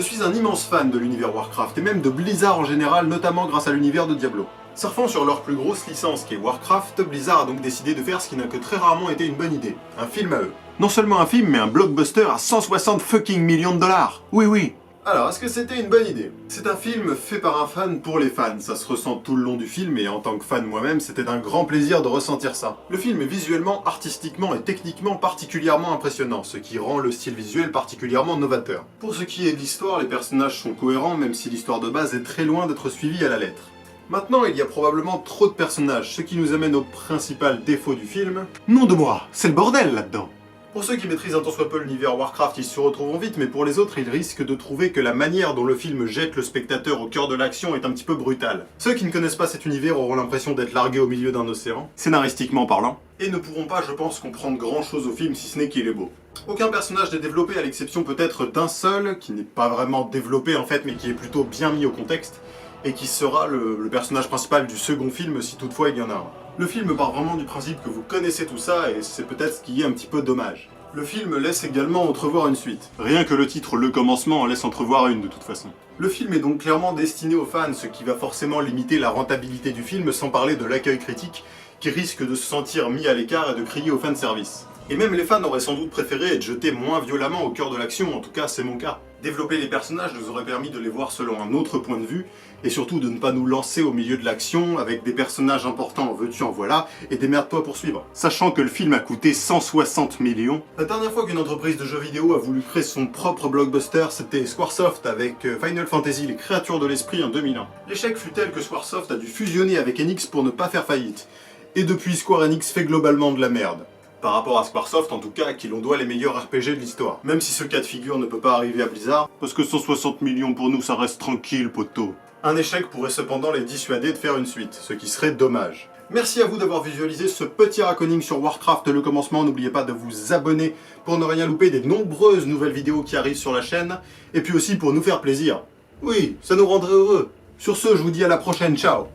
Je suis un immense fan de l'univers Warcraft et même de Blizzard en général, notamment grâce à l'univers de Diablo. Surfant sur leur plus grosse licence qui est Warcraft, Blizzard a donc décidé de faire ce qui n'a que très rarement été une bonne idée, un film à eux. Non seulement un film, mais un blockbuster à 160 fucking millions de dollars. Oui, oui. Alors, est-ce que c'était une bonne idée? C'est un film fait par un fan pour les fans, ça se ressent tout le long du film et en tant que fan moi-même, c'était un grand plaisir de ressentir ça. Le film est visuellement, artistiquement et techniquement particulièrement impressionnant, ce qui rend le style visuel particulièrement novateur. Pour ce qui est de l'histoire, les personnages sont cohérents, même si l'histoire de base est très loin d'être suivie à la lettre. Maintenant, il y a probablement trop de personnages, ce qui nous amène au principal défaut du film. Nom de moi, c'est le bordel là-dedans. Pour ceux qui maîtrisent un tant soit peu l'univers Warcraft, ils se retrouveront vite, mais pour les autres, ils risquent de trouver que la manière dont le film jette le spectateur au cœur de l'action est un petit peu brutale. Ceux qui ne connaissent pas cet univers auront l'impression d'être largués au milieu d'un océan, scénaristiquement parlant, et ne pourront pas, je pense, comprendre grand chose au film si ce n'est qu'il est beau. Aucun personnage n'est développé à l'exception peut-être d'un seul, qui n'est pas vraiment développé en fait, mais qui est plutôt bien mis au contexte, et qui sera le personnage principal du second film si toutefois il y en a un. Le film part vraiment du principe que vous connaissez tout ça et c'est peut-être ce qui est un petit peu dommage. Le film laisse également entrevoir une suite. Rien que le titre Le Commencement en laisse entrevoir une de toute façon. Le film est donc clairement destiné aux fans, ce qui va forcément limiter la rentabilité du film sans parler de l'accueil critique qui risque de se sentir mis à l'écart et de crier au fanservice. Et même les fans auraient sans doute préféré être jetés moins violemment au cœur de l'action, en tout cas c'est mon cas. Développer les personnages nous aurait permis de les voir selon un autre point de vue, et surtout de ne pas nous lancer au milieu de l'action avec des personnages importants en veux-tu en voilà, et démerde-toi pour suivre. Sachant que le film a coûté 160 millions. La dernière fois qu'une entreprise de jeux vidéo a voulu créer son propre blockbuster, c'était Squaresoft avec Final Fantasy, les créatures de l'esprit en 2001. L'échec fut tel que Squaresoft a dû fusionner avec Enix pour ne pas faire faillite. Et depuis, Square Enix fait globalement de la merde. Par rapport à Squaresoft en tout cas, à qui l'on doit les meilleurs RPG de l'histoire. Même si ce cas de figure ne peut pas arriver à Blizzard, parce que 160 millions pour nous ça reste tranquille poteau. Un échec pourrait cependant les dissuader de faire une suite, ce qui serait dommage. Merci à vous d'avoir visualisé ce petit raconning sur Warcraft Le Commencement, n'oubliez pas de vous abonner pour ne rien louper des nombreuses nouvelles vidéos qui arrivent sur la chaîne, et puis aussi pour nous faire plaisir. Oui, ça nous rendrait heureux. Sur ce, je vous dis à la prochaine, ciao.